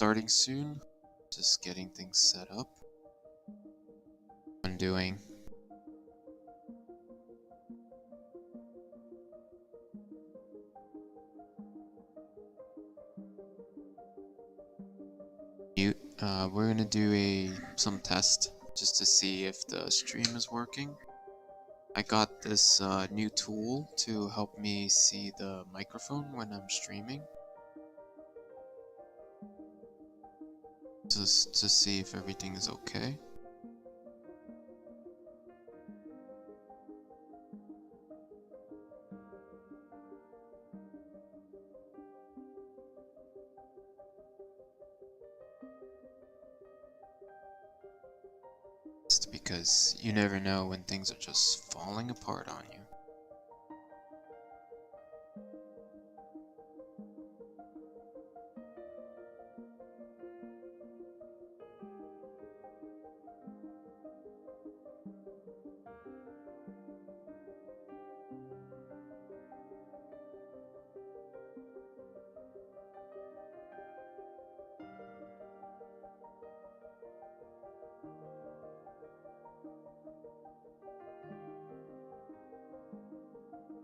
starting soon. Just getting things set up. I'm doing. We're gonna do some test just to see if the stream is working. I got this new tool to help me see the microphone when I'm streaming. Just to see if everything is okay. Just because you never know when things are just falling apart on you.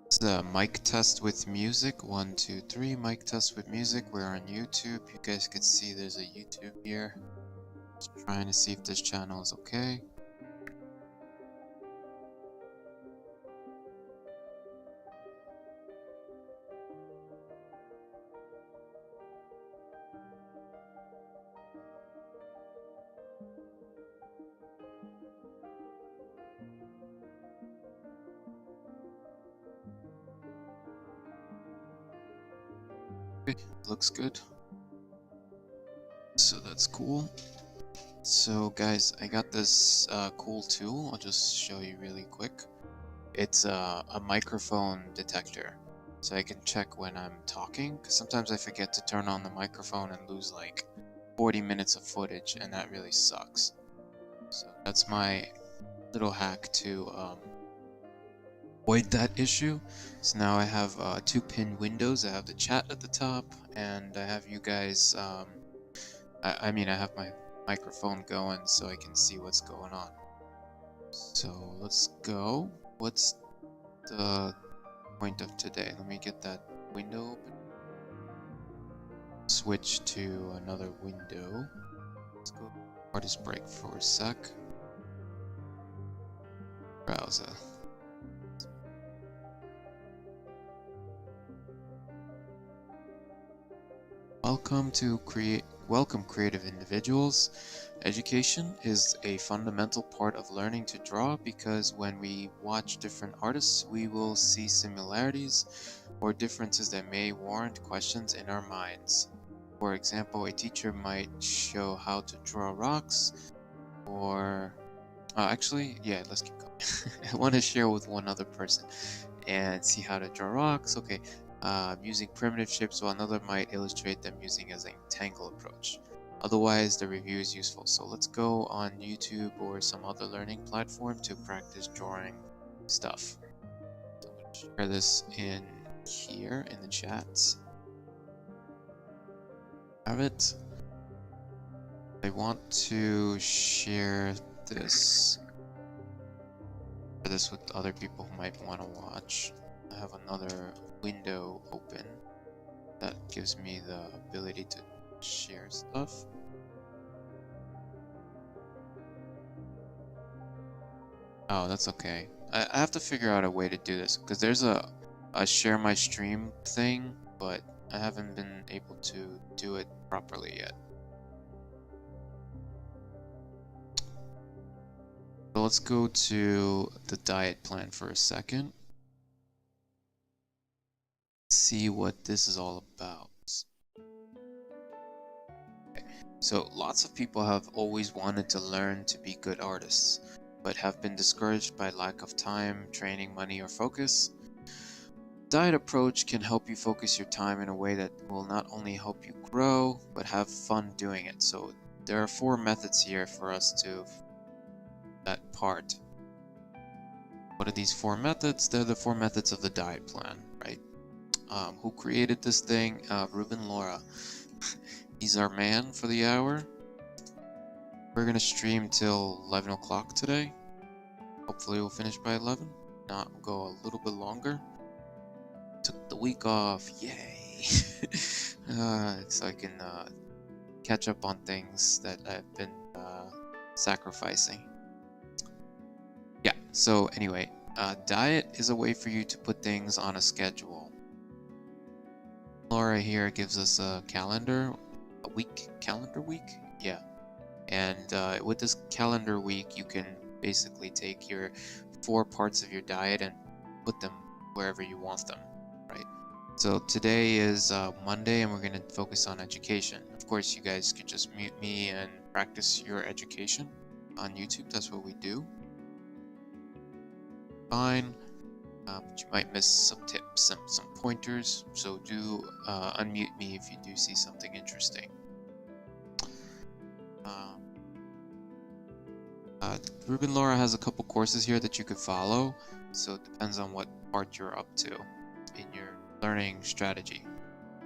It's a mic test with music. 1, 2, 3. Mic test with music. We're on YouTube. You guys can see there's a YouTube here. Just trying to see if this channel is okay. Okay, looks good. So that's cool. So guys, I got this cool tool. I'll just show you really quick. It's a microphone detector. So I can check when I'm talking, because sometimes I forget to turn on the microphone and lose like 40 minutes of footage, and that really sucks. So that's my little hack to avoid that issue. So now I have 2 pinned windows. I have the chat at the top, and I have you guys, I mean I have my microphone going so I can see what's going on. So let's go. What's the point of today? Let me get that window open. Switch to another window. Let's go artist break for a sec. Browser. Welcome creative individuals. Education is a fundamental part of learning to draw, because when we watch different artists, we will see similarities or differences that may warrant questions in our minds. For example, a teacher might show how to draw rocks, or actually, yeah, let's keep going. I want to share with one other person and see how to draw rocks. Okay. Using primitive shapes, while another might illustrate them using a Zentangle approach. Otherwise, the review is useful. So let's go on YouTube or some other learning platform to practice drawing stuff. So I'm going to share this in here in the chats. Have it. I want to share this with other people who might want to watch. I have another window open that gives me the ability to share stuff. Oh, that's okay. I have to figure out a way to do this, because there's a share my stream thing, but I haven't been able to do it properly yet. So let's go to the diet plan for a second. See what this is all about. Okay. So lots of people have always wanted to learn to be good artists, but have been discouraged by lack of time, training, money, or focus. Diet approach can help you focus your time in a way that will not only help you grow, but have fun doing it. So there are 4 methods here for us to that part. What are these 4 methods? They're the 4 methods of the diet plan, right? Who created this thing? Ruben Laura. He's our man for the hour. We're gonna stream till 11 o'clock today. Hopefully we'll finish by 11. Not we'll go a little bit longer. Took the week off, yay! So I can catch up on things that I've been sacrificing. Yeah, so anyway, diet is a way for you to put things on a schedule. Laura here gives us a calendar, calendar week? Yeah. And with this calendar week, you can basically take your 4 parts of your diet and put them wherever you want them, right? So today is Monday, and we're going to focus on education. Of course, you guys can just mute me and practice your education on YouTube. That's what we do. Fine. But you might miss some tips, some pointers. So do unmute me if you do see something interesting. Ruben Laura has a couple courses here that you could follow, so it depends on what part you're up to in your learning strategy.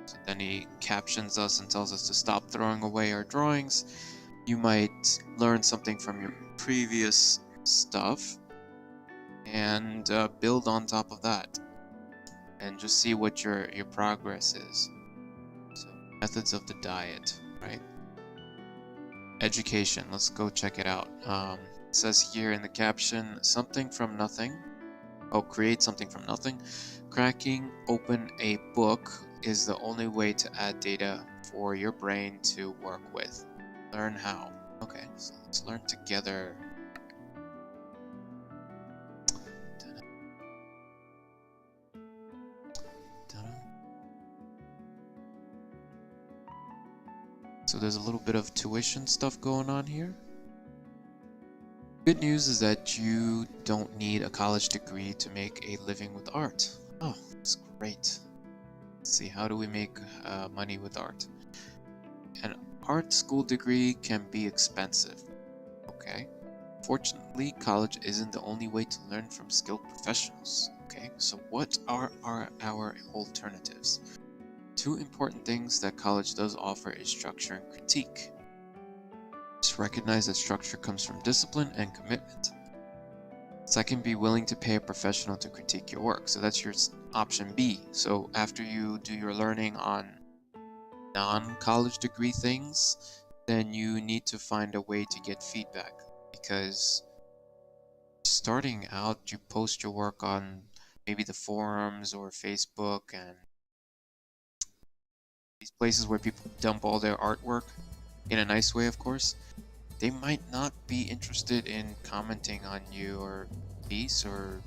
So then he captions us and tells us to stop throwing away our drawings. You might learn something from your previous stuff and build on top of that, and just see what your progress is. So methods of the diet, right? Education, let's go check it out. It says here in the caption, something from nothing. Oh, create something from nothing. Cracking open a book is the only way to add data for your brain to work with. Learn how. Okay, so let's learn together. So there's a little bit of tuition stuff going on here. Good news is that you don't need a college degree to make a living with art. Oh, that's great. Let's see, how do we make money with art? An art school degree can be expensive. Okay. Fortunately, college isn't the only way to learn from skilled professionals. Okay, so what are our alternatives? 2 important things that college does offer is structure and critique. Just recognize that structure comes from discipline and commitment. Second, be willing to pay a professional to critique your work. So that's your option B. So after you do your learning on non-college degree things, then you need to find a way to get feedback. Because starting out, you post your work on maybe the forums or Facebook and these places where people dump all their artwork, in a nice way of course. They might not be interested in commenting on your piece, or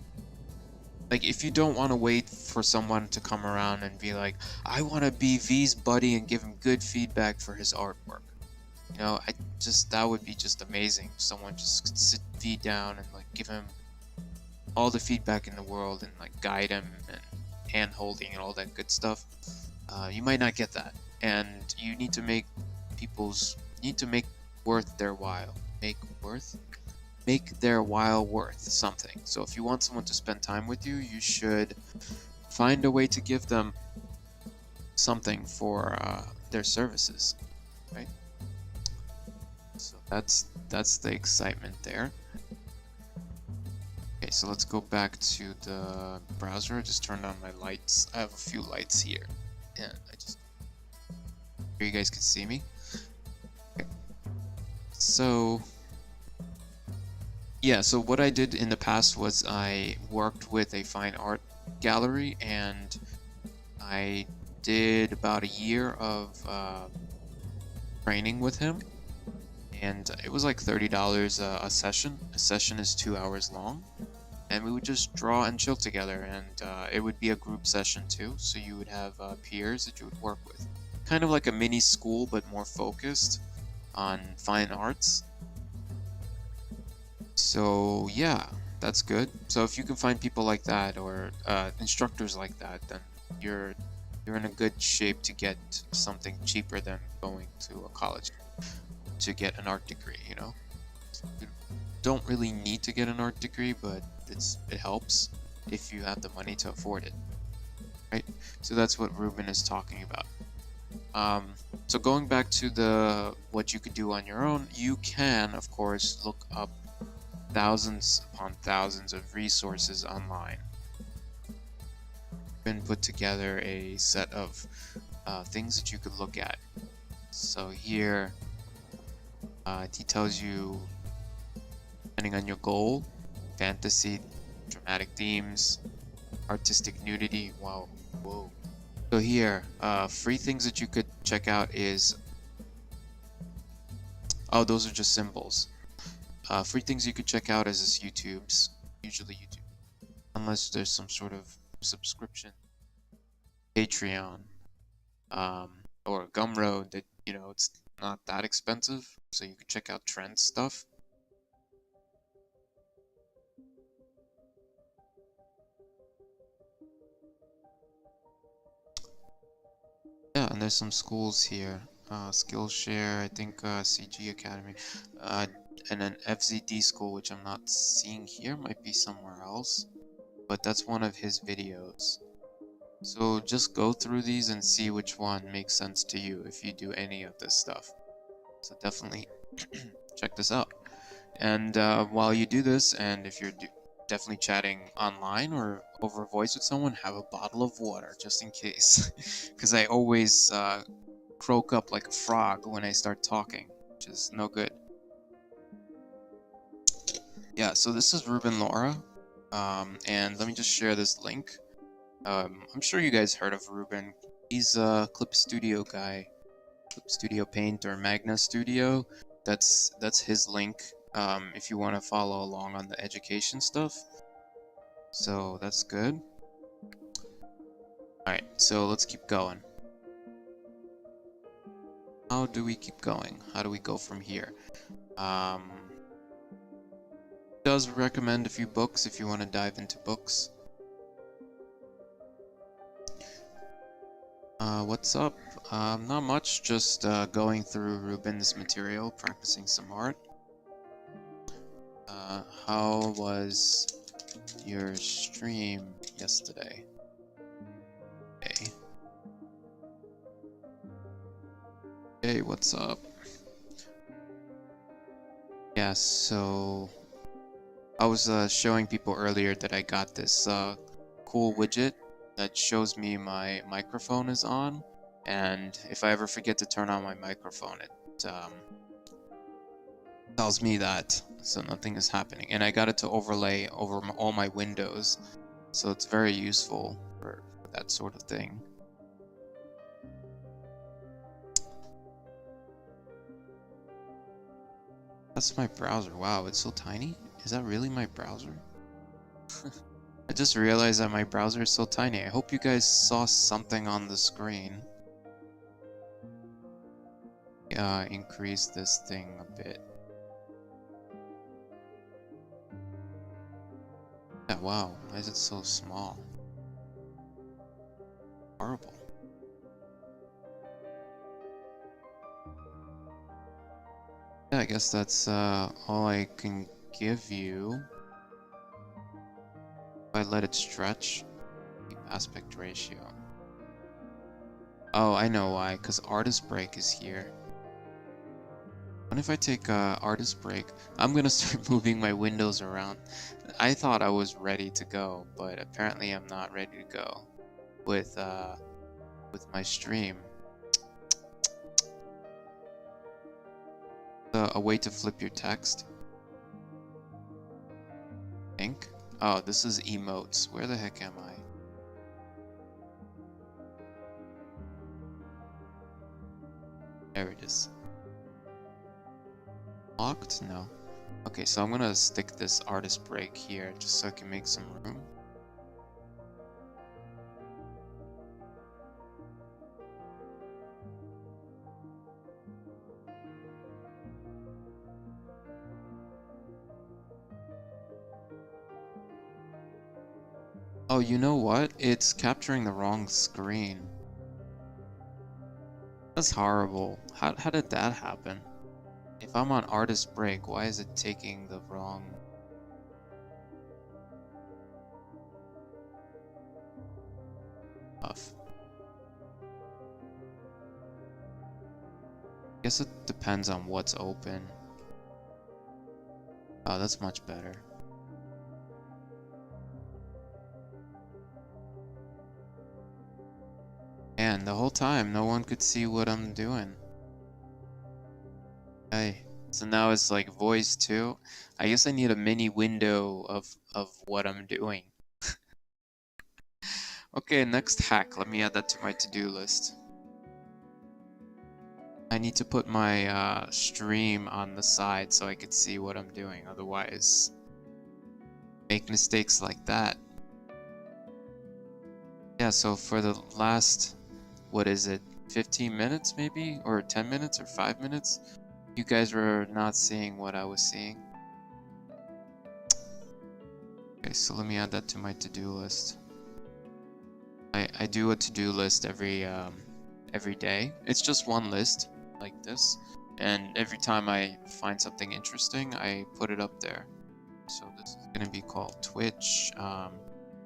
like if you don't want to wait for someone to come around and be like, I want to be V's buddy and give him good feedback for his artwork. You know, that would be just amazing. Someone just could sit V down and like give him all the feedback in the world and like guide him and hand holding and all that good stuff. You might not get that, and you need to make worth their while. Make their while worth something. So if you want someone to spend time with you, you should find a way to give them something for their services, right? So that's the excitement there. Okay, so let's go back to the browser. I just turned on my lights. I have a few lights here, and here you guys can see me. Okay. So yeah, so what I did in the past was I worked with a fine art gallery, and I did about a year of training with him, and it was like $30 a session. A session is 2 hours long, and we would just draw and chill together, and it would be a group session too, so you would have peers that you would work with. Kind of like a mini school, but more focused on fine arts. So yeah, that's good. So if you can find people like that, or instructors like that, then you're in a good shape to get something cheaper than going to a college to get an art degree, you know? You don't really need to get an art degree, but it helps if you have the money to afford it, right? So that's what Ruben is talking about. Um, so going back to the what you could do on your own, you can, of course, look up thousands upon thousands of resources online and put together a set of things that you could look at. So here, he tells you, depending on your goal, fantasy, dramatic themes, artistic nudity. Wow, whoa. So here, free things that you could check out is, oh, those are just symbols. Free things you could check out is this YouTube's, usually YouTube, unless there's some sort of subscription, Patreon, or Gumroad that, you know, it's not that expensive, so you can check out trend stuff. Yeah, and there's some schools here. Skillshare, I think CG Academy, and an FZD school, which I'm not seeing here, might be somewhere else, but that's one of his videos. So just go through these and see which one makes sense to you if you do any of this stuff. So definitely check this out. And while you do this, and if you're definitely chatting online or over voice with someone, have a bottle of water just in case, because I always croak up like a frog when I start talking, which is no good. Yeah, so this is Ruben Laura, and let me just share this link. I'm sure you guys heard of Ruben. He's a Clip Studio guy, Clip Studio Paint or Magna Studio. That's his link. If you want to follow along on the education stuff. So that's good. Alright, so let's keep going. How do we keep going? How do we go from here? Does recommend a few books if you want to dive into books. What's up? Not much, just going through Ruben's material, practicing some art. How was your stream yesterday? Okay. Hey, what's up? Yeah, so I was showing people earlier that I got this cool widget that shows me my microphone is on, and if I ever forget to turn on my microphone, it tells me that, so nothing is happening. And I got it to overlay over all my windows, so it's very useful for that sort of thing. That's my browser. Wow, it's so tiny. Is that really my browser? I just realized that my browser is so tiny. I hope you guys saw something on the screen. Increase this thing a bit. Yeah, wow, why is it so small? Horrible. Yeah, I guess that's all I can give you. If I let it stretch, keep aspect ratio. Oh, I know why, because artist break is here. What if I take artist break? I'm gonna start moving my windows around. I thought I was ready to go, but apparently I'm not ready to go with my stream. A way to flip your text. Think. Oh, this is emotes. Where the heck am I? There it is. Locked? No. Okay, so I'm gonna stick this artist break here just so I can make some room. Oh, you know what? It's capturing the wrong screen. That's horrible. How did that happen? If I'm on artist break, why is it taking the wrong... stuff? Guess it depends on what's open. Oh, that's much better. And the whole time, no one could see what I'm doing. Hey, so now it's like voice too. I guess I need a mini window of what I'm doing. Okay, next hack. Let me add that to my to-do list. I need to put my stream on the side so I could see what I'm doing. Otherwise, make mistakes like that. Yeah, so for the last, what is it, 15 minutes maybe? Or 10 minutes or 5 minutes? You guys were not seeing what I was seeing. Okay, so let me add that to my to-do list. I do a to-do list every day. It's just one list like this, and every time I find something interesting, I put it up there. So this is gonna be called Twitch.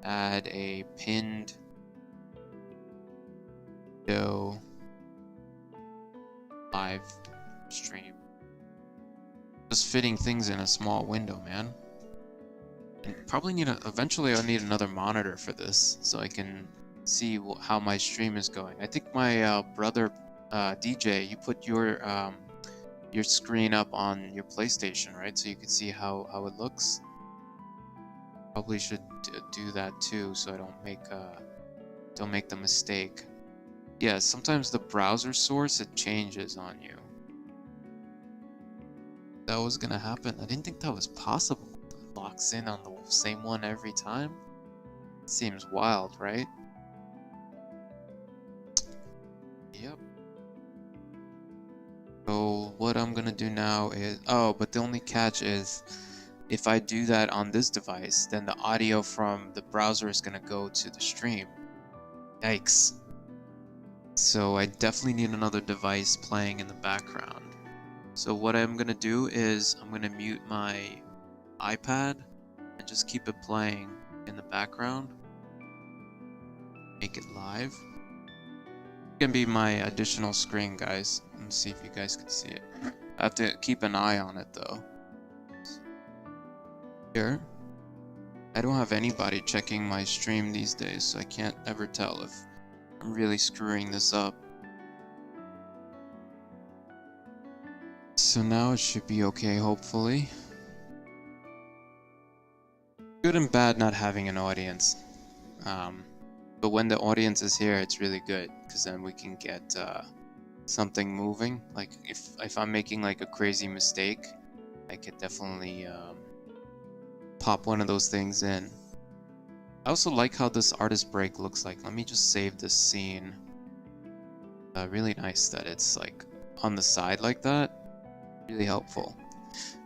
Add a pinned video live stream. Just fitting things in a small window, man. And probably eventually I'll need another monitor for this so I can see how my stream is going. I think my brother DJ, you put your screen up on your PlayStation, right? So you can see how it looks. Probably should do that too, so I don't make the mistake. Yeah, sometimes the browser source, it changes on you. That was gonna happen. I didn't think that was possible. It locks in on the same one every time. It seems wild, right? Yep. So what I'm gonna do now is, oh, but the only catch is if I do that on this device, then the audio from the browser is gonna go to the stream. Yikes. So I definitely need another device playing in the background. So what I'm gonna do is I'm gonna mute my iPad and just keep it playing in the background. Make it live. It can be my additional screen, guys. Let's see if you guys can see it. I have to keep an eye on it though. Here, I don't have anybody checking my stream these days, so I can't ever tell if I'm really screwing this up. So now it should be okay, hopefully. Good and bad not having an audience. But when the audience is here, it's really good, because then we can get something moving. Like if I'm making like a crazy mistake, I could definitely pop one of those things in. I also like how this artist break looks like. Let me just save this scene. Really nice that it's like on the side like that. Really helpful.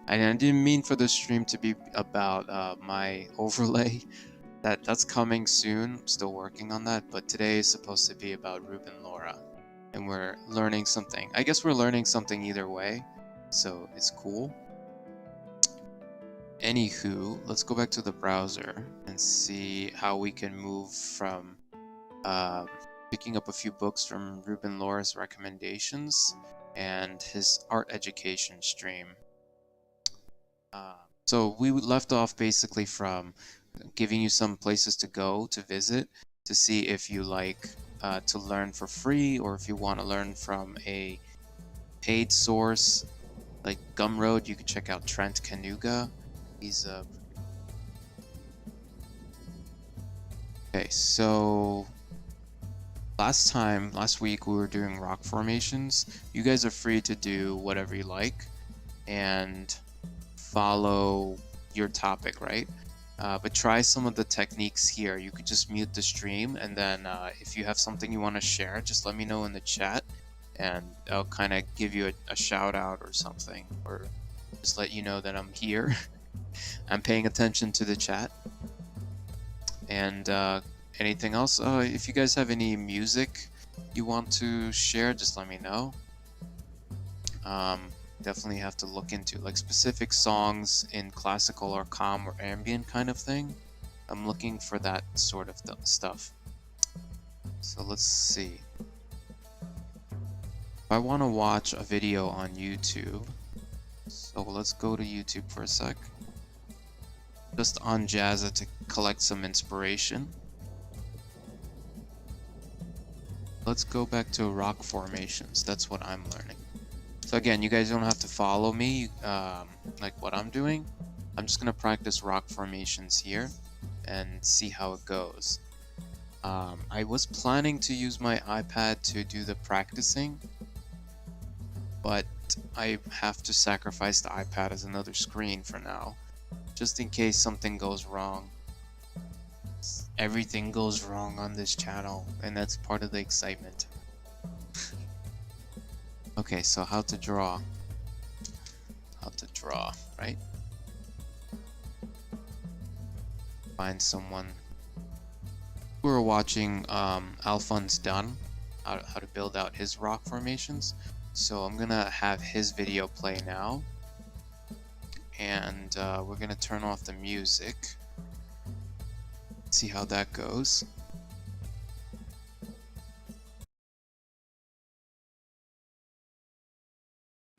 And I didn't mean for the stream to be about my overlay. That's coming soon. I'm still working on that, but today is supposed to be about Ruben Laura, and we're learning something. I guess we're learning something either way, so it's cool. Anywho, let's go back to the browser and see how we can move from picking up a few books from Ruben Laura's recommendations and his art education stream. So we left off basically from giving you some places to go to visit to see if you like to learn for free, or if you want to learn from a paid source like Gumroad. You can check out Trent Kanuga. He's a... Okay, so last week we were doing rock formations. You guys are free to do whatever you like and follow your topic, right? But try some of the techniques here. You could just mute the stream, and then if you have something you want to share, just let me know in the chat, and I'll kind of give you a shout out or something, or just let you know that I'm here. I'm paying attention to the chat. And anything else? If you guys have any music you want to share, just let me know. Definitely have to look into like specific songs in classical or calm or ambient kind of thing. I'm looking for that sort of stuff. So let's see. I want to watch a video on YouTube, so let's go to YouTube for a sec. Just on Jazza to collect some inspiration. Let's go back to rock formations. That's what I'm learning. So again, you guys don't have to follow me like what I'm doing. I'm just gonna practice rock formations here and see how it goes. I was planning to use my iPad to do the practicing, but I have to sacrifice the iPad as another screen for now, just in case something goes wrong. Everything goes wrong on this channel, and that's part of the excitement. Okay, so how to draw, right? Find someone. We were watching Alphonse Dunn, how to build out his rock formations. So I'm gonna have his video play now, and we're gonna turn off the music. See how that goes.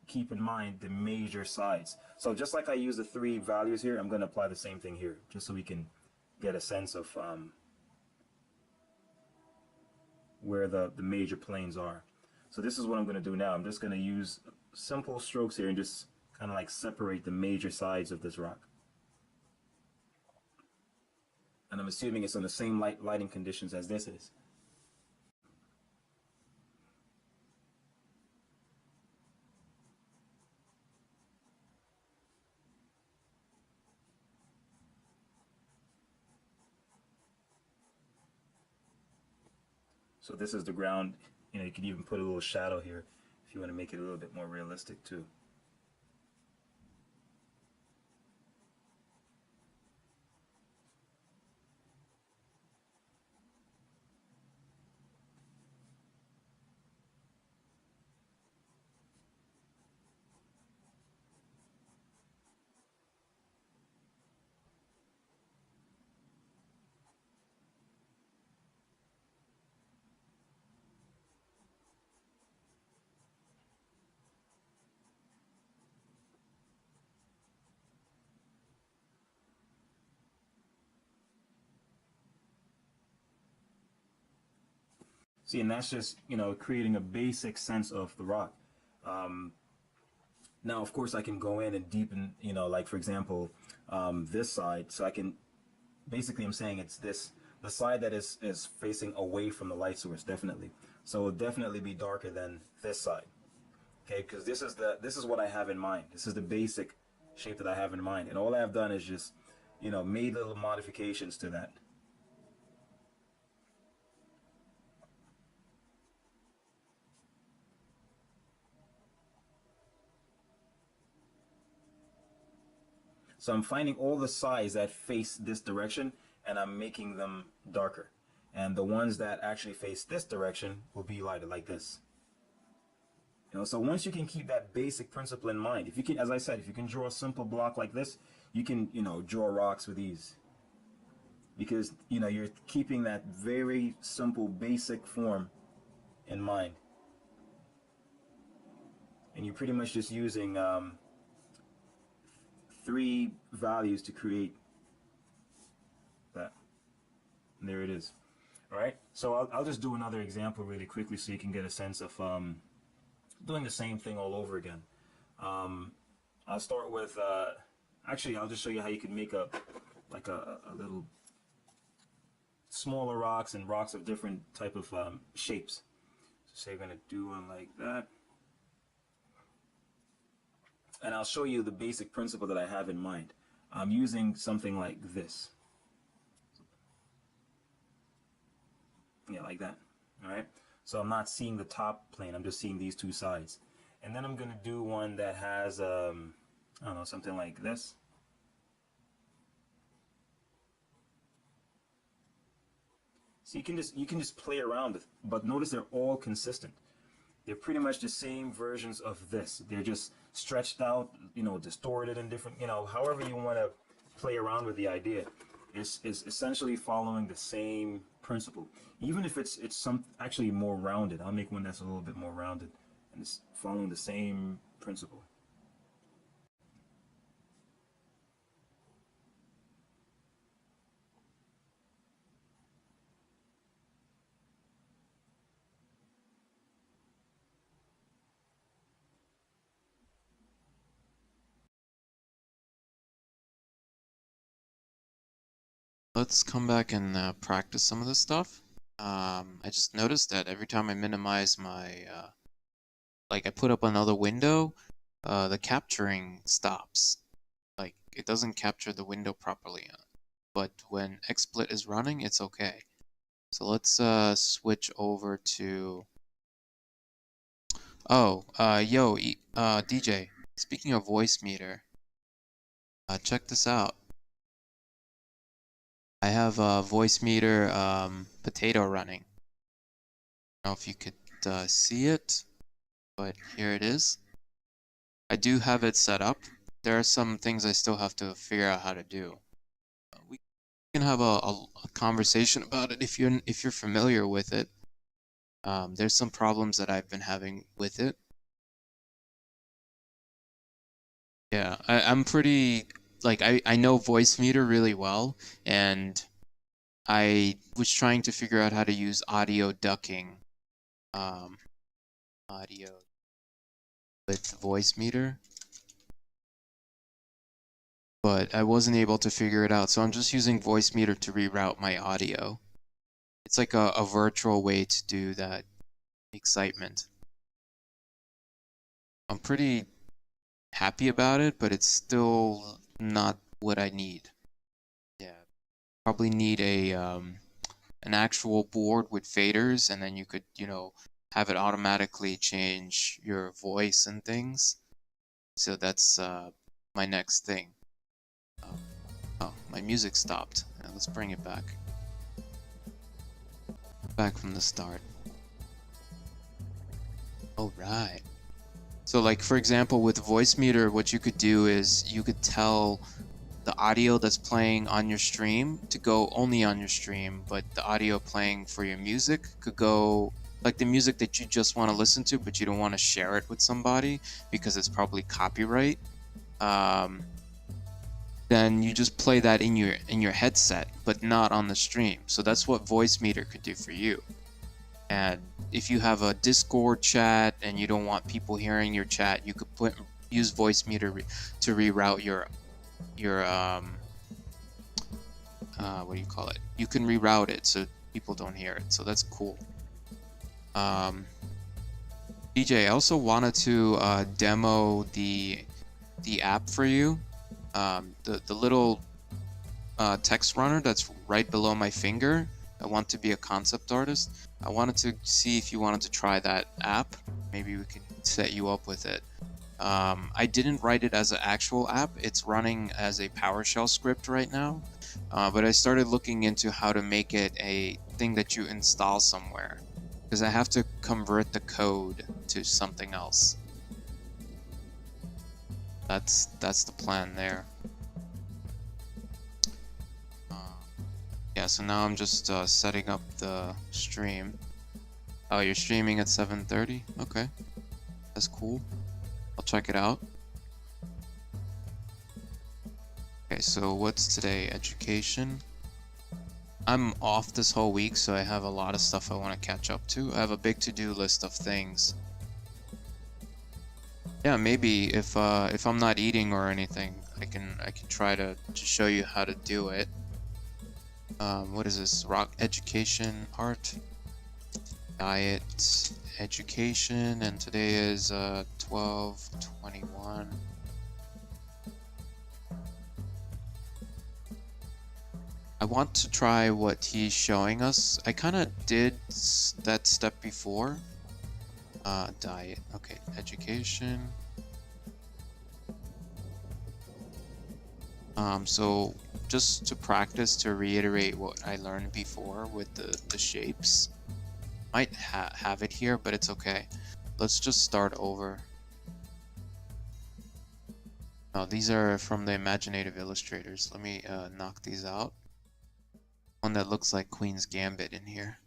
Keep in mind the major sides. So just like I use the 3 values here, I'm going to apply the same thing here, just so we can get a sense of where the major planes are. So this is what I'm going to do now. I'm just going to use simple strokes here and just kind of like separate the major sides of this rock. And I'm assuming it's on the same lighting conditions as this is. So this is the ground. You know, you could even put a little shadow here if you want to make it a little bit more realistic too. See, and that's just, you know, creating a basic sense of the rock. Now, of course, I can go in and deepen, you know, like for example, this side. So I can, basically I'm saying it's this, the side that is facing away from the light source, definitely. So it will definitely be darker than this side. Okay, because this is what I have in mind. This is the basic shape that I have in mind. And all I have done is just, you know, made little modifications to that. So I'm finding all the sides that face this direction and I'm making them darker. And the ones that actually face this direction will be lighter, like this. You know, so once you can keep that basic principle in mind, if you can, as I said, if you can draw a simple block like this, you can, you know, draw rocks with ease. Because, you know, you're keeping that very simple basic form in mind. And you're pretty much just using 3 values to create that. And there it is. All right, so I'll just do another example really quickly so you can get a sense of doing the same thing all over again. I'll start with, actually I'll just show you how you can make a little smaller rocks and rocks of different type of shapes. So say you're going to do one like that. And I'll show you the basic principle that I have in mind. I'm using something like this. Yeah, like that. All right. So I'm not seeing the top plane. I'm just seeing these 2 sides. And then I'm going to do one that has, I don't know, something like this. So you can just play around with, but notice they're all consistent. They're pretty much the same versions of this. They're just stretched out, you know, distorted and different, you know, however you want to play around with the idea. Is essentially following the same principle. Even if it's actually more rounded. I'll make one that's a little bit more rounded. and it's following the same principle. Let's come back and practice some of this stuff. I just noticed that every time I minimize my, like I put up another window, the capturing stops. Like it doesn't capture the window properly. But when XSplit is running, it's okay. So let's switch over to. Oh, DJ. Speaking of voice meter, check this out. I have a voice meter potato running. I don't know if you could see it, but here it is. I do have it set up. There are some things I still have to figure out how to do. We can have a conversation about it if you're familiar with it. There's some problems that I've been having with it. Yeah, I'm pretty like I know voice meter really well, and I was trying to figure out how to use audio ducking, um, audio with voice meter, but I wasn't able to figure it out. So I'm just using voice meter to reroute my audio. It's like a virtual way to do that excitement. I'm pretty happy about it, but it's still not what I need. Yeah, probably need a an actual board with faders, and then you could, have it automatically change your voice and things. So that's my next thing. Oh, my music stopped. Yeah, let's bring it back. Back from the start. All right. So like, for example, with voice meter, what you could do is you could tell the audio that's playing on your stream to go only on your stream, but the audio playing for your music could go, like the music that you just want to listen to, but you don't want to share it with somebody because it's probably copyright. Then you just play that in your headset, but not on the stream. So that's what voice meter could do for you. And if you have a Discord chat and you don't want people hearing your chat, you could use voice meter to reroute your what do you call it? You can reroute it so people don't hear it. So that's cool. DJ, I also wanted to demo the app for you. The little text runner that's right below my finger. I want to be a concept artist. I wanted to see if you wanted to try that app. Maybe we can set you up with it. I didn't write it as an actual app. It's running as a PowerShell script right now. But I started looking into how to make it a thing that you install somewhere, because I have to convert the code to something else. That's the plan there. Yeah, so now I'm just setting up the stream. Oh, you're streaming at 7:30? Okay, that's cool. I'll check it out. Okay, so what's today? Education. I'm off this whole week, so I have a lot of stuff I want to catch up to. I have a big to-do list of things. Yeah, maybe if I'm not eating or anything, I can try to show you how to do it. What is this? Rock education, art, diet, education, and today is 12/21. I want to try what he's showing us. I kind of did that step before. Diet. Okay, education. So just to practice, to reiterate what I learned before with the shapes. Might have it here, but it's okay. Let's just start over. Oh, these are from the Imaginative Illustrators. Let me knock these out. One that looks like Queen's Gambit in here.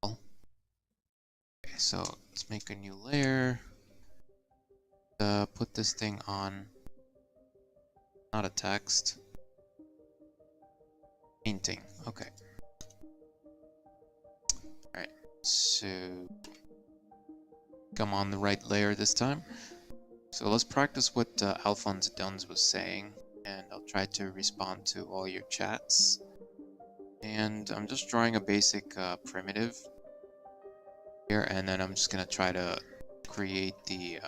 Okay, so let's make a new layer. Put this thing on, not a text, painting. Okay. Alright, so I'm on the right layer this time. So let's practice what Alphonse Duns was saying, and I'll try to respond to all your chats. And I'm just drawing a basic primitive here, and then I'm just gonna try to create the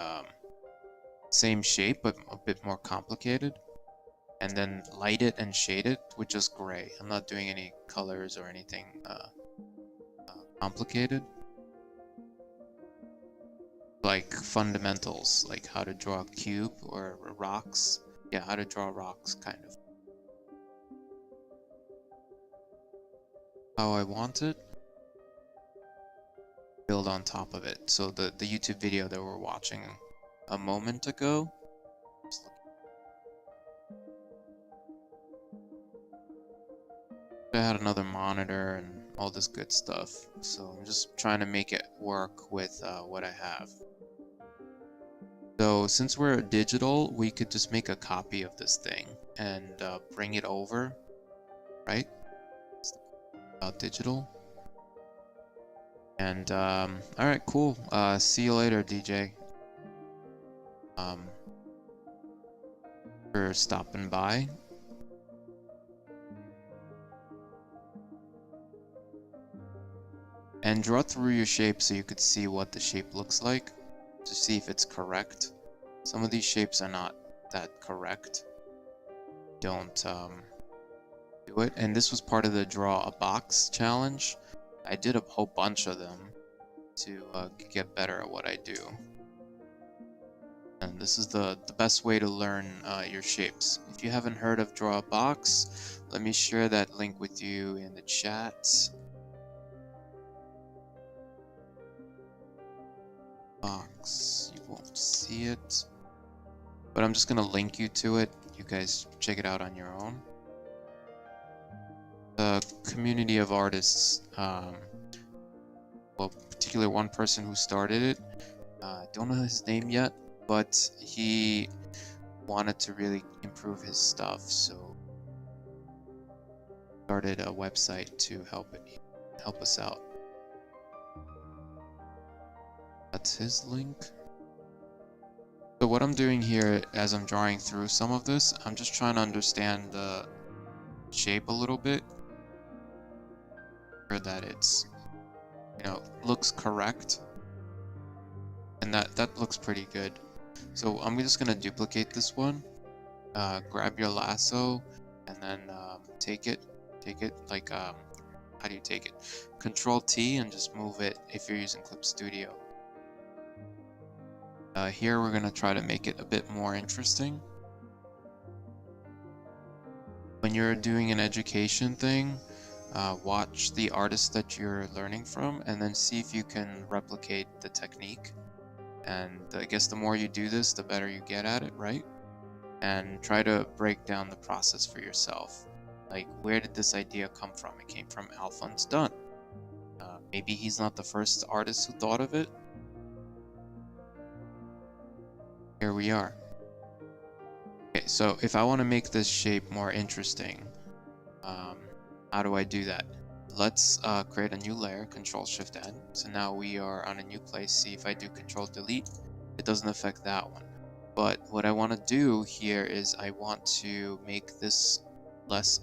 same shape but a bit more complicated, and then light it and shade it with just gray. I'm not doing any colors or anything complicated, like fundamentals, like how to draw a cube or rocks. Yeah, how to draw rocks, kind of how I want it. Build on top of it. So the YouTube video that we're watching a moment ago, I had another monitor and all this good stuff, so I'm just trying to make it work with what I have. So since we're digital, we could just make a copy of this thing and bring it over, right? About digital. And alright, cool. See you later, DJ. For stopping by. And draw through your shape so you could see what the shape looks like, to see if it's correct. Some of these shapes are not that correct. Don't do it. And this was part of the draw a box challenge. I did a whole bunch of them to get better at what I do. And this is the best way to learn your shapes. If you haven't heard of draw a box, let me share that link with you in the chat. Box, you won't see it, but I'm just gonna link you to it. You guys check it out on your own. The community of artists, well, particularly one person who started it, don't know his name yet, but he wanted to really improve his stuff, so started a website to help us out. That's his link. So what I'm doing here as I'm drawing through some of this, I'm just trying to understand the shape a little bit, so that it's, you know, looks correct, and that looks pretty good. So I'm just gonna duplicate this one, grab your lasso, and then take it like how do you take it? Control T and just move it if you're using Clip Studio. Here we're gonna try to make it a bit more interesting. When you're doing an education thing, watch the artist that you're learning from and then see if you can replicate the technique. And I guess the more you do this, the better you get at it, right? And try to break down the process for yourself. Like, where did this idea come from? It came from Alphonse Dunn. Maybe he's not the first artist who thought of it. Here we are. Okay, so if I want to make this shape more interesting, how do I do that? Let's create a new layer, Control-Shift-N. So now we are on a new place. See, if I do Control-Delete, it doesn't affect that one. But what I want to do here is I want to make this less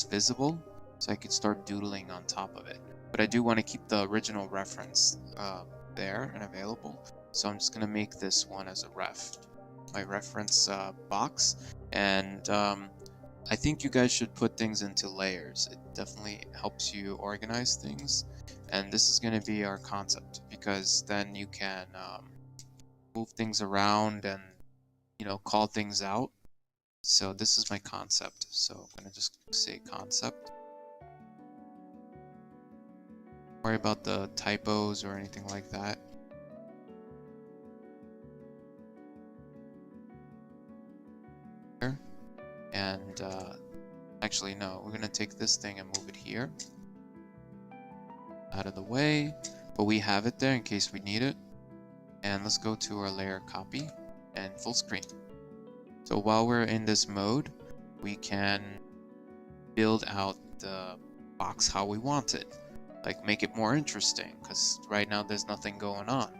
visible, so I can start doodling on top of it. But I do want to keep the original reference there and available. So I'm just going to make this one as a my reference box. And I think you guys should put things into layers. It definitely helps you organize things. And this is going to be our concept, because then you can move things around and, you know, call things out. So this is my concept. So I'm going to just say concept. Don't worry about the typos or anything like that. And actually no, we're gonna take this thing and move it here out of the way. but we have it there in case we need it. And let's go to our layer copy and full screen. So while we're in this mode, we can build out the box how we want it. Like make it more interesting, because right now there's nothing going on.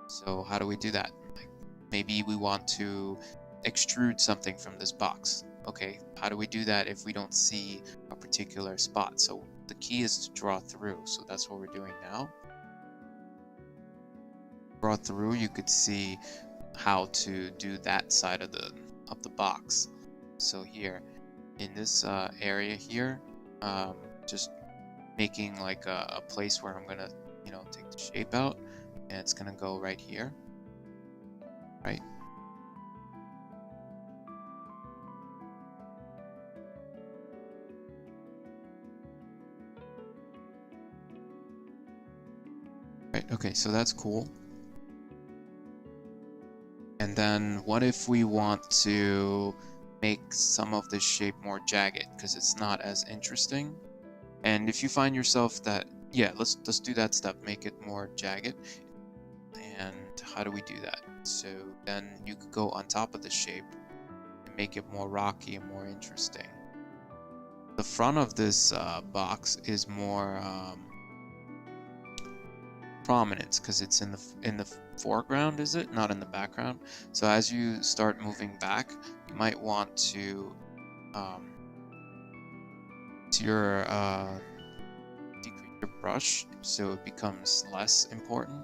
So how do we do that? Like maybe we want to extrude something from this box. Okay, how do we do that if we don't see a particular spot? So the key is to draw through. So that's what we're doing now. Draw through, you could see how to do that side of the box. So here in this area here, just making like a place where I'm gonna, you know, take the shape out, and it's gonna go right here, right? Right, okay, so that's cool. And then what if we want to make some of this shape more jagged, because it's not as interesting? And if you find yourself that, yeah, let's do that step, make it more jagged. And how do we do that? So then you could go on top of the shape and make it more rocky and more interesting. The front of this box is more prominent because it's in the foreground, is it? Not in the background. So as you start moving back, you might want to decrease your brush so it becomes less important.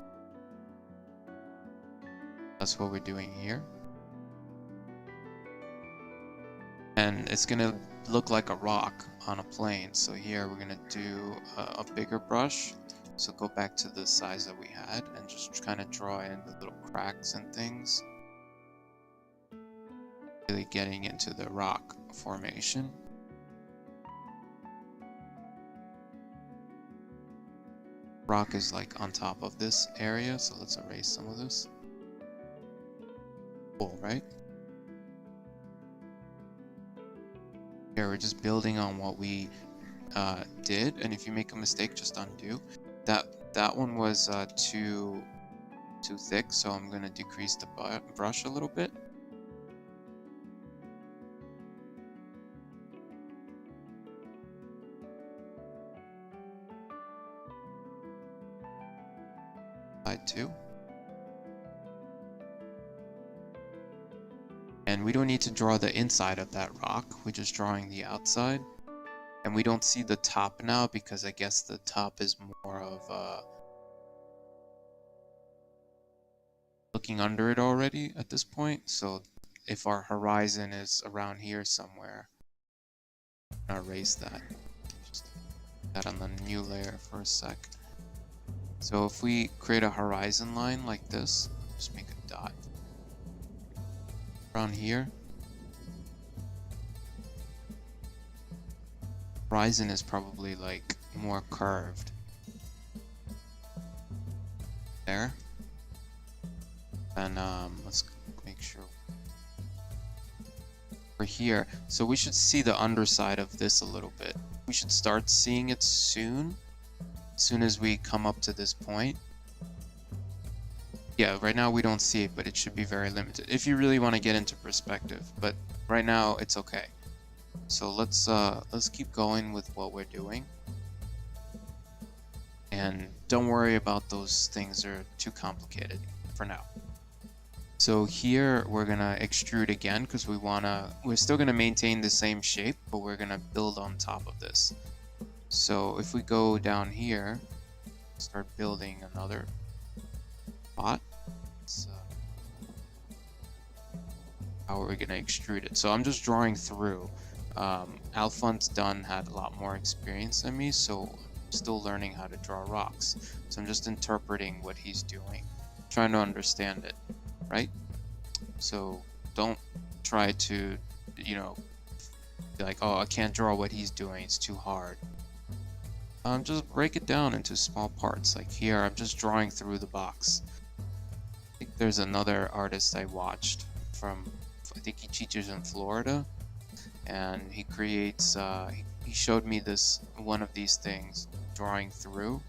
That's what we're doing here. And it's gonna look like a rock on a plane. So here we're gonna do a bigger brush. So go back to the size that we had and just kind of draw in the little cracks and things. Really getting into the rock formation. Rock is like on top of this area, so let's erase some of this. Cool, right? Here we're just building on what we did, and if you make a mistake, just undo. That one was too thick, so I'm gonna decrease the brush a little bit. Side 2. And we don't need to draw the inside of that rock, we're just drawing the outside. And we don't see the top now because I guess the top is more of looking under it already at this point. So if our horizon is around here somewhere, I'm gonna erase that. Just put that on the new layer for a sec. So if we create a horizon line like this, just make a dot around here. Horizon is probably like more curved. There. And let's make sure we're here. So we should see the underside of this a little bit. We should start seeing it soon. As soon as we come up to this point. Yeah, right now we don't see it, but it should be very limited if you really want to get into perspective. But right now it's okay. So let's keep going with what we're doing. And don't worry about those things, they're too complicated for now. So here we're gonna extrude again because we're still gonna maintain the same shape, but we're gonna build on top of this. So if we go down here, start building another spot. How are we gonna extrude it? So I'm just drawing through. Alphonse Dunn had a lot more experience than me, so I'm still learning how to draw rocks. So I'm just interpreting what he's doing, trying to understand it, right? So don't try to, you know, be like, oh, I can't draw what he's doing, it's too hard. Just break it down into small parts. Like here, I'm just drawing through the box. I think there's another artist I watched from, I think he teaches in Florida. And he creates, he showed me one of these things, drawing through.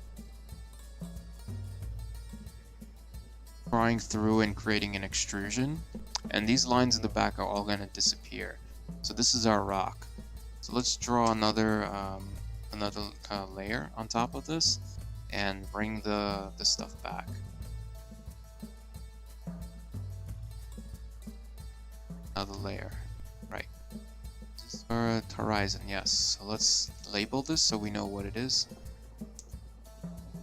drawing through and creating an extrusion, and these lines in the back are all going to disappear. So this is our rock. So let's draw another layer on top of this and bring the stuff back. Another layer, right? This is our horizon, yes. So let's label this so we know what it is,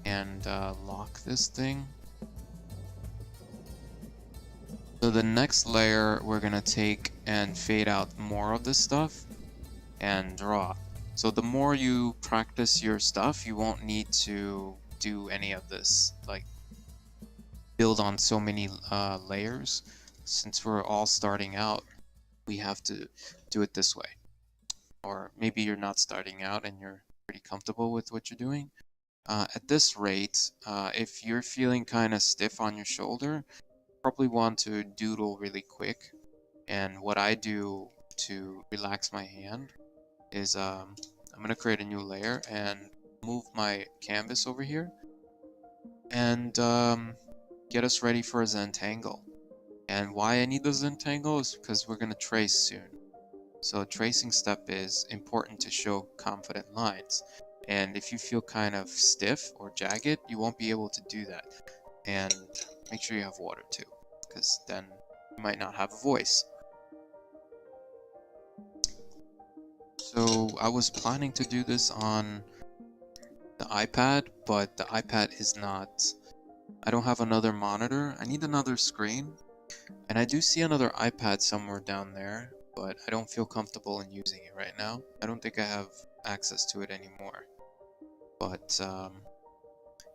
and lock this thing. So the next layer, we're gonna take and fade out more of this stuff and draw. So the more you practice your stuff, you won't need to do any of this, like build on so many layers. Since we're all starting out, we have to do it this way. Or maybe you're not starting out and you're pretty comfortable with what you're doing. At this rate, if you're feeling kind of stiff on your shoulder, probably want to doodle really quick. And what I do to relax my hand is I'm gonna create a new layer and move my canvas over here and get us ready for a Zentangle. And why I need the Zentangle is because we're gonna trace soon. So a tracing step is important to show confident lines. And if you feel kind of stiff or jagged, you won't be able to do that. And make sure you have water too, because then you might not have a voice. So I was planning to do this on the iPad, but the iPad is not... I don't have another monitor. I need another screen. And I do see another iPad somewhere down there, but I don't feel comfortable in using it right now. I don't think I have access to it anymore. But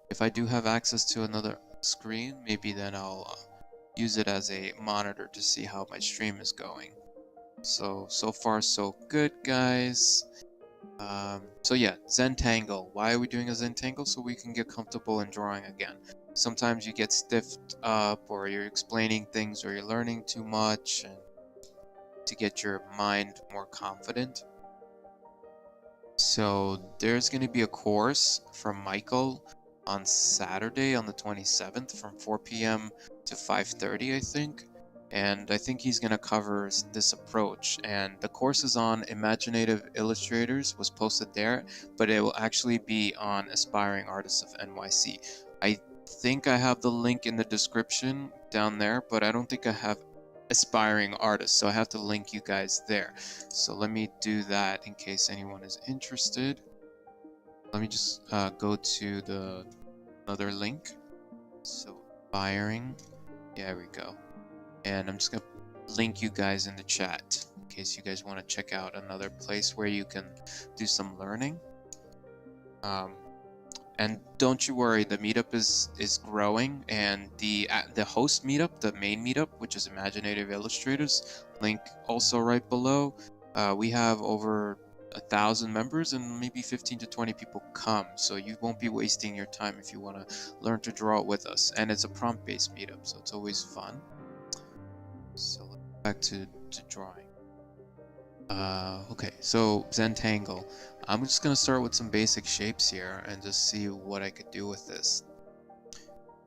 if I do have access to another screen, maybe then I'll use it as a monitor to see how my stream is going. So far so good, guys. So yeah, Zentangle. Why are we doing a Zentangle? So we can get comfortable in drawing again. Sometimes you get stiffed up, or you're explaining things, or you're learning too much, and to get your mind more confident. So there's going to be a course from Michael on Saturday on the 27th from 4 p.m. to 5:30, I think. And I think he's going to cover this approach. And the course is on Imaginative Illustrators, was posted there, but it will actually be on Aspiring Artists of NYC. I think I have the link in the description down there, but I don't think I have Aspiring Artists, so I have to link you guys there. So let me do that in case anyone is interested. Let me just go to the other link. So Aspiring, there we go. And I'm just gonna link you guys in the chat in case you guys want to check out another place where you can do some learning. And don't you worry, the meetup is growing, and the host meetup, the main meetup, which is Imaginative Illustrators, link also right below. We have over 1,000 members, and maybe 15 to 20 people come, so you won't be wasting your time if you want to learn to draw with us. And it's a prompt-based meetup, so it's always fun. So let's go back to drawing. Okay, so Zentangle. I'm just gonna start with some basic shapes here and just see what I could do with this.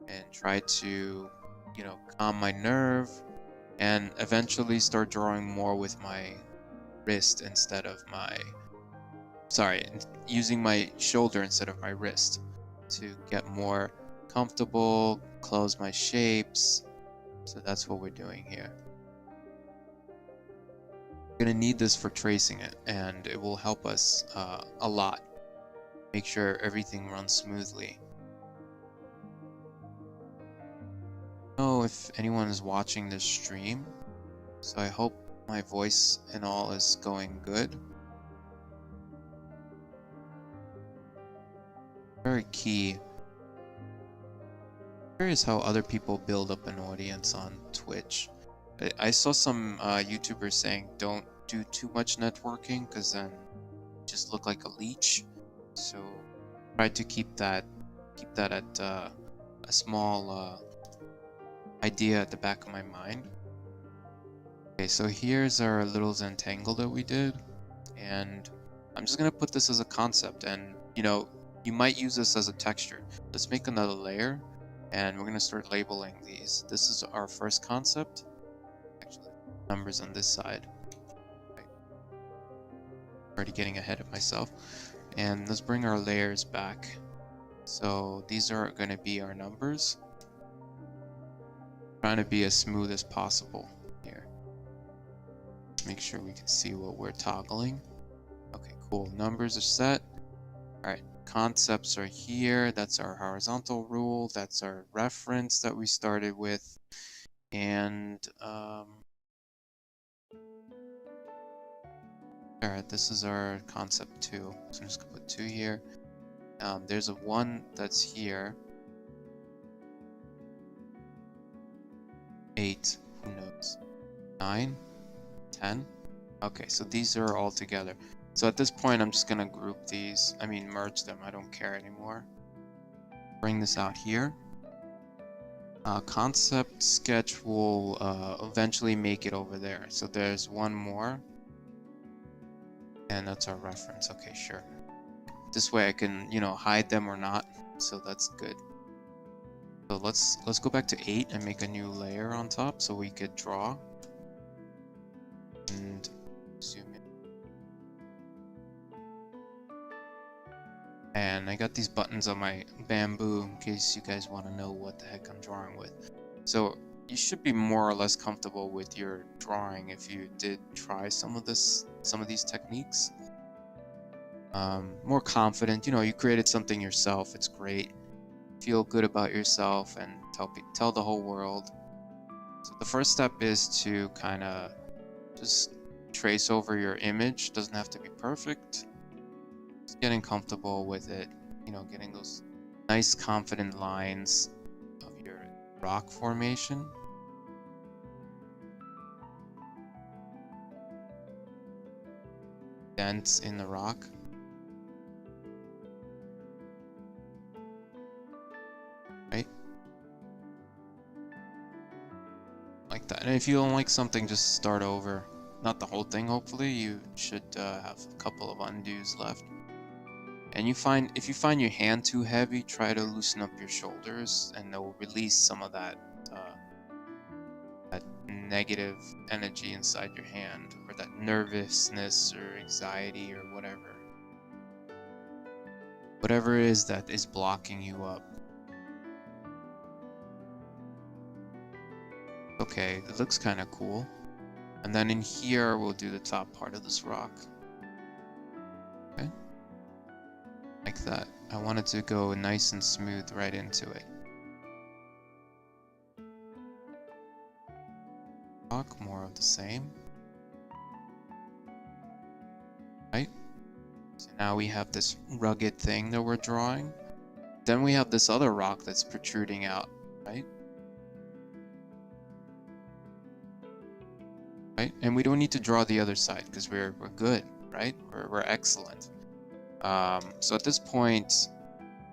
And try to, you know, calm my nerve and eventually start drawing more with my wrist instead of my... Sorry, using my shoulder instead of my wrist to get more comfortable, close my shapes. So that's what we're doing here. We're gonna need this for tracing it, and it will help us a lot. Make sure everything runs smoothly. I don't know if anyone is watching this stream, so I hope my voice and all is going good. Very key. Curious how other people build up an audience on Twitch. I saw some YouTubers saying don't do too much networking because then you just look like a leech. So try to keep that at a small idea at the back of my mind. Okay, so here's our little Zentangle that we did, and I'm just gonna put this as a concept, and you know, you might use this as a texture. Let's make another layer, and we're going to start labeling these. This is our first concept. Actually, numbers on this side. Right. Already getting ahead of myself. And let's bring our layers back. So these are going to be our numbers. Trying to be as smooth as possible here. Make sure we can see what we're toggling. Okay, cool. Numbers are set. All right, concepts are here. That's our horizontal rule. That's our reference that we started with. And all right, this is our concept 2. So I'm just gonna put 2 here. There's a 1 that's here. 8, who knows? 9, 10. Okay, so these are all together. So at this point, I'm just gonna group these. I mean, merge them. I don't care anymore. Bring this out here. Concept sketch will eventually make it over there. So there's one more. And that's our reference. Okay, sure. This way I can, you know, hide them or not. So that's good. So let's go back to 8 and make a new layer on top so we could draw. And zoom in. And I got these buttons on my bamboo in case you guys want to know what the heck I'm drawing with. So you should be more or less comfortable with your drawing if you did try some of these techniques. More confident, you know, you created something yourself. It's great. Feel good about yourself and tell the whole world. So the first step is to kind of just trace over your image. Doesn't have to be perfect. Just getting comfortable with it, you know, getting those nice confident lines of your rock formation. Dents in the rock. Right? Like that. And if you don't like something, just start over. Not the whole thing, hopefully. You should have a couple of undos left. And if you find your hand too heavy, try to loosen up your shoulders, and they'll release some of that negative energy inside your hand, or that nervousness or anxiety or whatever. Whatever it is that is blocking you up. Okay, it looks kind of cool. And then in here, we'll do the top part of this rock. Okay. Like that. I want it to go nice and smooth right into it. Rock, more of the same. Right? So now we have this rugged thing that we're drawing. Then we have this other rock that's protruding out, right? Right? And we don't need to draw the other side because we're good, right? We're excellent. So at this point,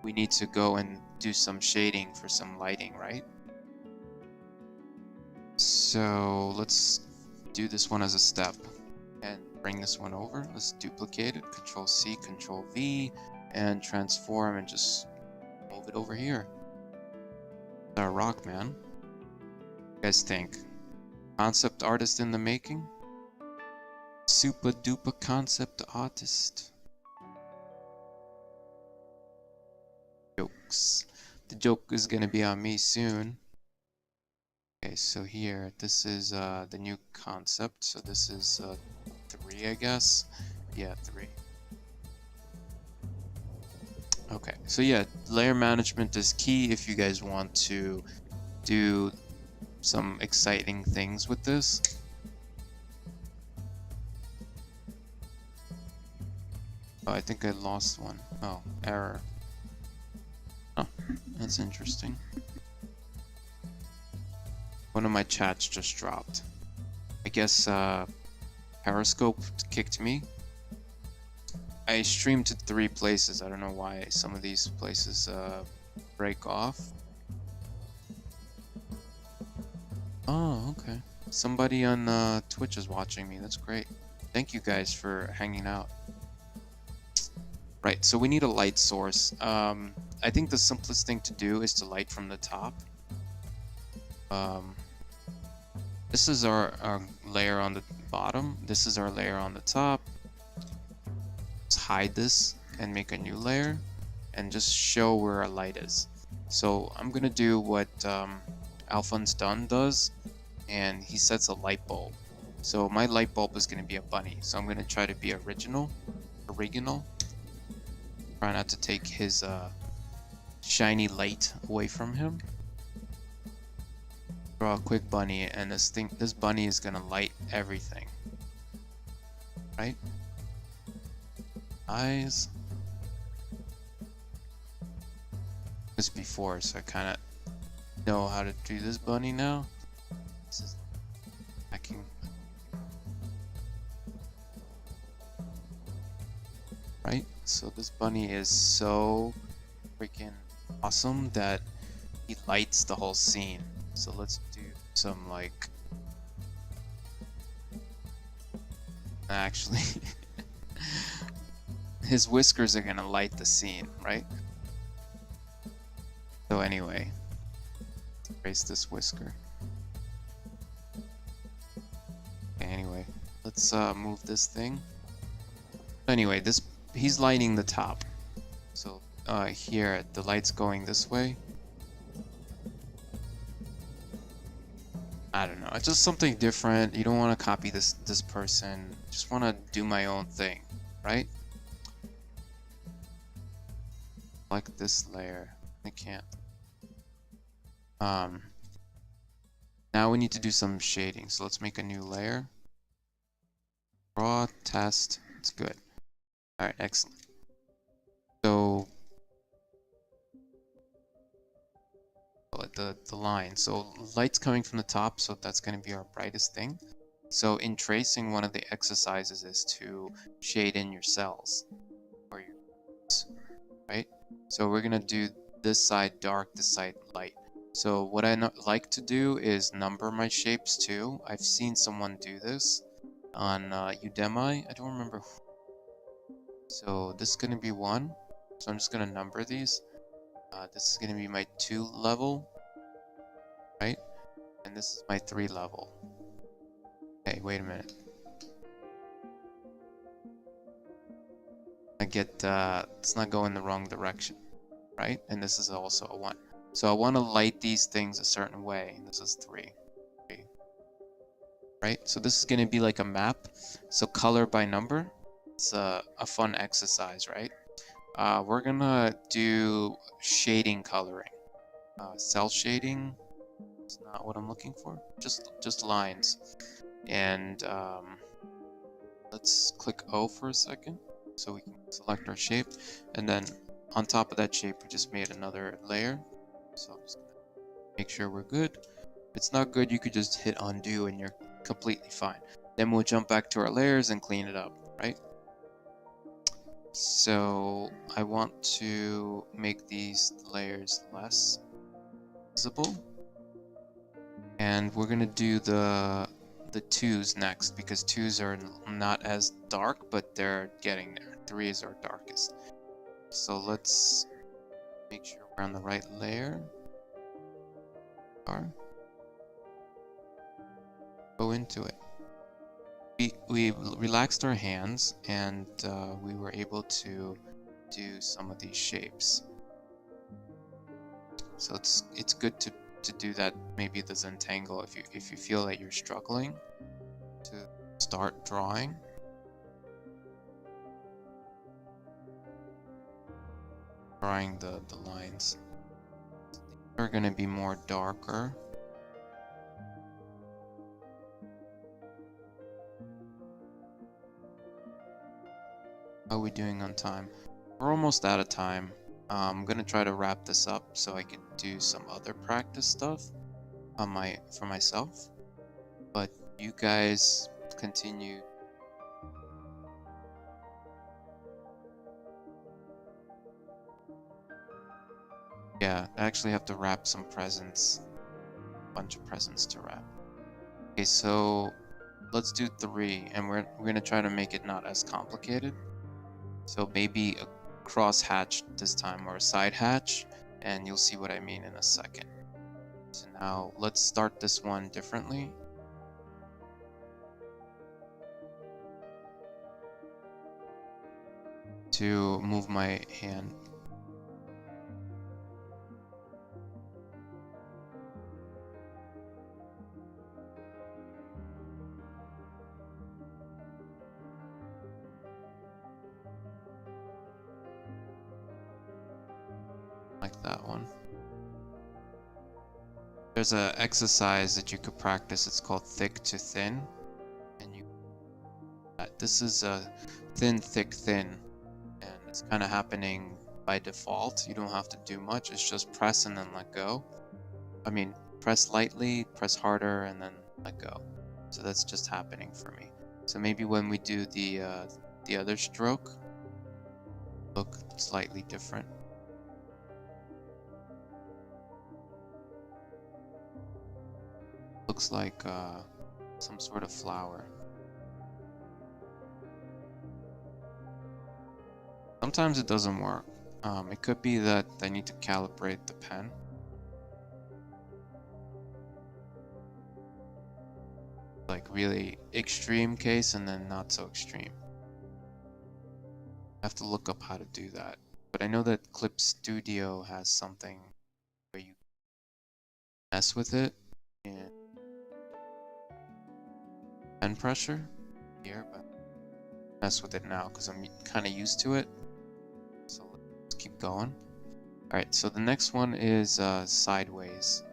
we need to go and do some shading for some lighting, right? So let's do this one as a step and bring this one over. Let's duplicate it, Control C, Control V, and transform and just move it over here. It's our rock, man. What you guys think? Concept artist in the making? Super duper concept artist. Jokes. The joke is gonna be on me soon. Okay, so here, this is the new concept. So this is 3, I guess. Yeah, 3. Okay, so yeah, layer management is key if you guys want to do some exciting things with this. Oh, I think I lost one. Oh, error. Oh, that's interesting. One of my chats just dropped. I guess Periscope kicked me. I streamed to 3 places. I don't know why some of these places break off. Oh, okay. Somebody on Twitch is watching me. That's great. Thank you guys for hanging out. Right, so we need a light source. I think the simplest thing to do is to light from the top. This is our layer on the bottom. This is our layer on the top. Let's hide this and make a new layer and just show where our light is. So I'm gonna do what Alphonse Dunn does, and he sets a light bulb. So my light bulb is gonna be a bunny. So I'm gonna try to be original. Try not to take his shiny light away from him. Draw a quick bunny, and this bunny is gonna light everything. Right? Eyes. This before, so I kind of know how to do this bunny now. This is hacking. Right? So this bunny is so freaking awesome that he lights the whole scene. So let's do some like... Actually, his whiskers are gonna light the scene, right? So anyway, let's erase this whisker. Okay, anyway, let's move this thing. Anyway, he's lighting the top. So here, the light's going this way. I don't know. It's just something different. You don't want to copy this person. Just want to do my own thing, right? Like this layer. I can't. Now we need to do some shading. So let's make a new layer. Draw, test. It's good. All right, excellent. So the line. So light's coming from the top, so that's going to be our brightest thing. So in tracing, one of the exercises is to shade in your cells or your right. So we're going to do this side dark, this side light. So what I like to do is number my shapes too. I've seen someone do this on Udemy. I don't remember. So this is going to be 1. So I'm just going to number these. This is going to be my 2 level, right? And this is my 3 level. Hey, wait a minute. I get, it's not going the wrong direction, right? And this is also a 1. So I want to light these things a certain way. And this is 3. Right? So this is going to be like a map. So color by number. It's a fun exercise, right? We're gonna do shading coloring. Cell shading is not what I'm looking for. Just lines. And let's click O for a second so we can select our shape. And then on top of that shape, we just made another layer. So I'm just gonna make sure we're good. If it's not good, you could just hit undo and you're completely fine. Then we'll jump back to our layers and clean it up, right? So I want to make these layers less visible, and we're gonna do the 2s next because 2s are not as dark, but they're getting there. 3s are darkest. So let's make sure we're on the right layer. Go into it. We relaxed our hands and we were able to do some of these shapes. So it's good to do that, maybe the Zentangle if you feel that you're struggling to start drawing. Drawing the lines. They're gonna be more darker. How are we doing on time? We're almost out of time. I'm gonna try to wrap this up so I can do some other practice stuff on for myself. But you guys continue. Yeah, I actually have to wrap some presents. A bunch of presents to wrap. Okay, so let's do 3, and we're gonna try to make it not as complicated. So maybe cross hatch this time, or a side hatch, and you'll see what I mean in a second. So now let's start this one differently. To move my hand. Like that one. There's an exercise that you could practice. It's called thick to thin, and this is a thin, thick, thin, and it's kind of happening by default. You don't have to do much. It's just press and then let go. I mean, press lightly, press harder, and then let go. So that's just happening for me. So maybe when we do the other stroke, look slightly different. Looks like some sort of flower. Sometimes it doesn't work. It could be that I need to calibrate the pen. Like really extreme case and then not so extreme. I have to look up how to do that. But I know that Clip Studio has something where you mess with it and pen pressure here, but mess with it now because I'm kind of used to it. So let's keep going. Alright, so the next one is sideways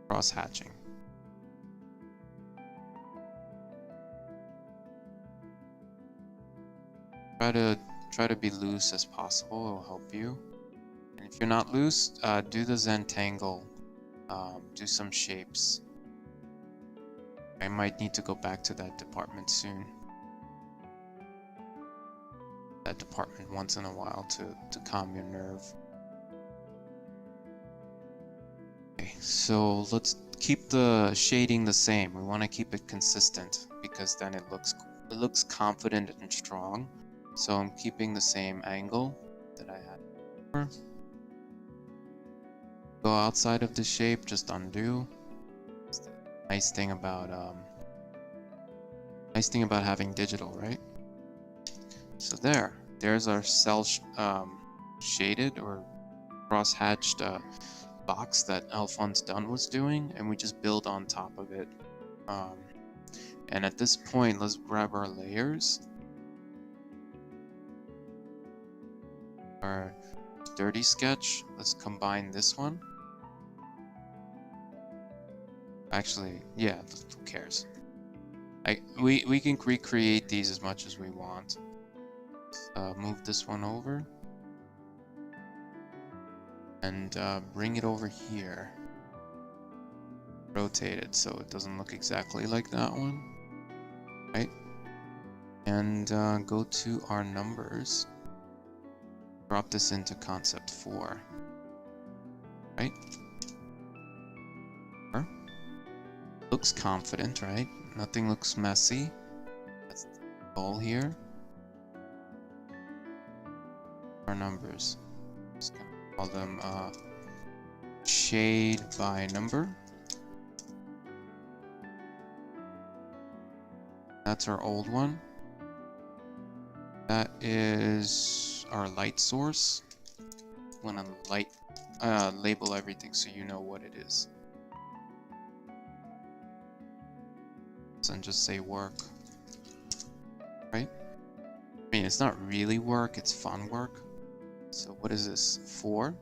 cross hatching. Try to be loose as possible. It will help you. And if you're not loose, do the Zentangle. Do some shapes. I might need to go back to that department soon. That department once in a while to calm your nerve. Okay, so let's keep the shading the same. We want to keep it consistent because then it looks confident and strong. So I'm keeping the same angle that I had before. Go outside of the shape, just undo. It's the nice thing about having digital, right? So there's our cell shaded or cross-hatched box that Alphonse Dunn was doing, and we just build on top of it. And at this point, let's grab our layers. Our dirty sketch. Let's combine this one. Actually, yeah, who cares? We can recreate these as much as we want. Move this one over and bring it over here. Rotate it so it doesn't look exactly like that one, right? And go to our numbers. Drop this into concept 4, right? Looks confident, right? Nothing looks messy. That's the goal here. Our numbers. Just gonna call them shade by number. That's our old one. That is our light source. I want to label everything so you know what it is. And just say work, right? I mean, it's not really work, it's fun work. So what is this? 4?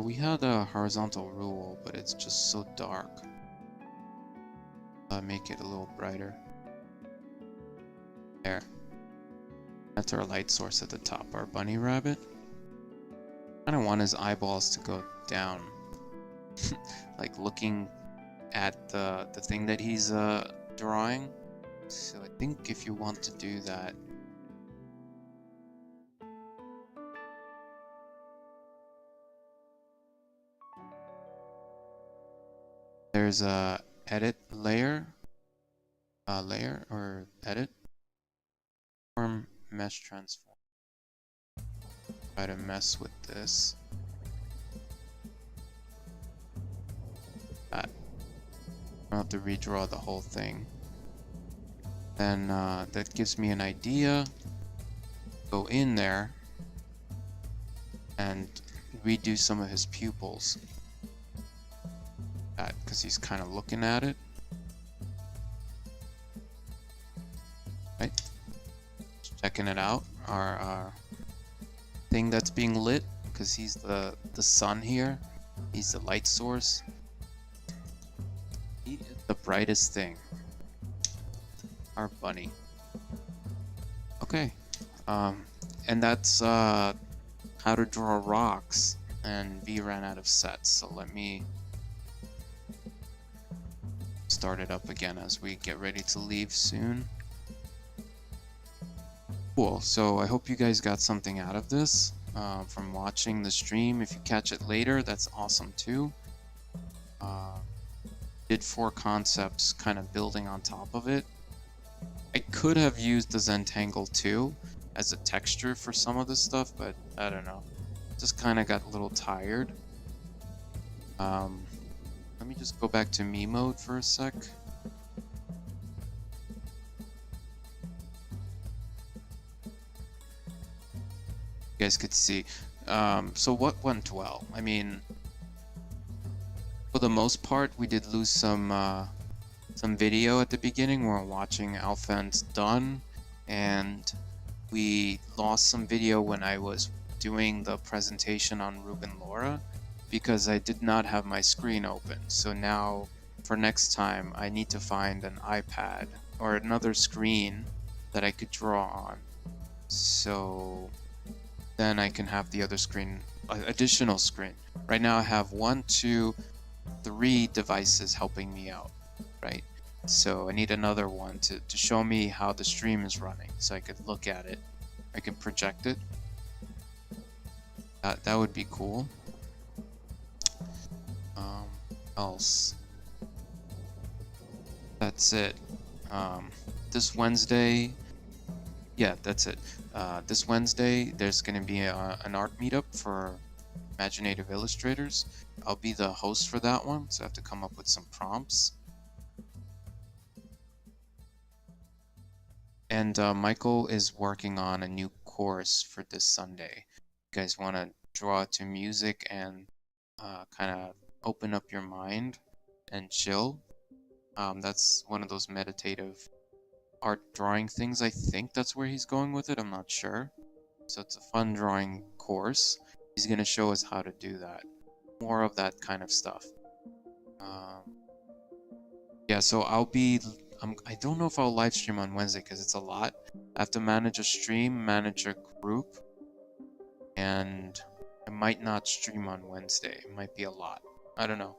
We had a horizontal rule, but it's just so dark. Make it a little brighter. There. That's our light source at the top, our bunny rabbit. I don't want his eyeballs to go down. Like looking at the thing that he's drawing. So I think if you want to do that, there's a edit layer layer or edit, form mesh transform. Try to mess with this. I don't have to redraw the whole thing. Then that gives me an idea. Go in there and redo some of his pupils. That because he's kind of looking at it. Right? Just checking it out. Our thing that's being lit, because he's the sun here. He's the light source. He is the brightest thing. Our bunny. Okay. And that's how to draw rocks, and V ran out of sets, so let me start it up again as we get ready to leave soon. Cool, so I hope you guys got something out of this from watching the stream. If you catch it later, that's awesome too. Did 4 concepts kind of building on top of it. I could have used the Zentangle too as a texture for some of this stuff, but I don't know. Just kind of got a little tired. Let me just go back to me mode for a sec. You guys could see. So what went well? I mean, for the most part, we did lose some video at the beginning. We're watching Alphen's done, and we lost some video when I was doing the presentation on Ruben Laura because I did not have my screen open. So now for next time I need to find an iPad or another screen that I could draw on, so then I can have the other screen, additional screen. Right now I have 1, 2, 3 devices helping me out, right? So I need another one to show me how the stream is running, so I could look at it. I can project it. That would be cool. Else? That's it. This Wednesday, yeah, that's it. This Wednesday, there's going to be an art meetup for imaginative illustrators. I'll be the host for that one, so I have to come up with some prompts. And Michael is working on a new course for this Sunday. You guys want to draw to music and kind of open up your mind and chill. That's one of those meditative art drawing things. I think that's where he's going with it. I'm not sure. So it's a fun drawing course. He's going to show us how to do that. More of that kind of stuff. Yeah, so I don't know if I'll live stream on Wednesday because it's a lot. I have to manage a stream, manage a group, and I might not stream on Wednesday. It might be a lot. I don't know,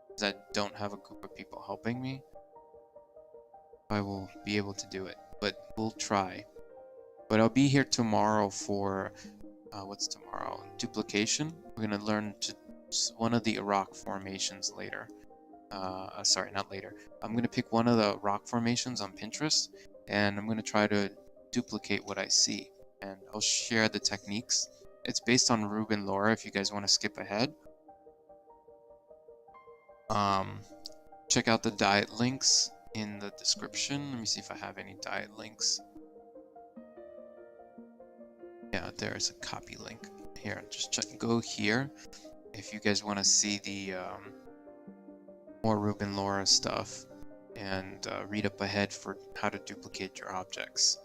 because I don't have a group of people helping me. I will be able to do it, but we'll try. But I'll be here tomorrow for, what's tomorrow? Duplication. We're going to learn one of the rock formations later. Sorry, not later. I'm going to pick one of the rock formations on Pinterest, and I'm going to try to duplicate what I see. And I'll share the techniques. It's based on Ruben Laura if you guys want to skip ahead. Check out the diet links in the description. Let me see if I have any diet links. Yeah, there's a copy link. Here, just go here if you guys want to see the more Ruben Laura stuff and read up ahead for how to duplicate your objects.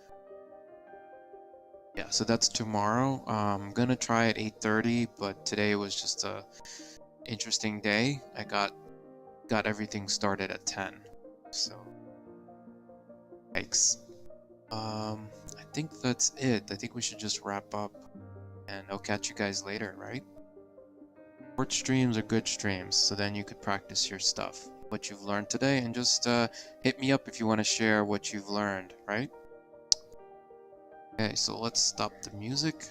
Yeah, so that's tomorrow. I'm gonna try at 8:30, but today was just a interesting day. I got everything started at 10, so thanks. I think that's it. I think we should just wrap up, and I'll catch you guys later, right? Short streams are good streams, so then you could practice your stuff, what you've learned today, and just hit me up if you want to share what you've learned, right? Okay, so let's stop the music.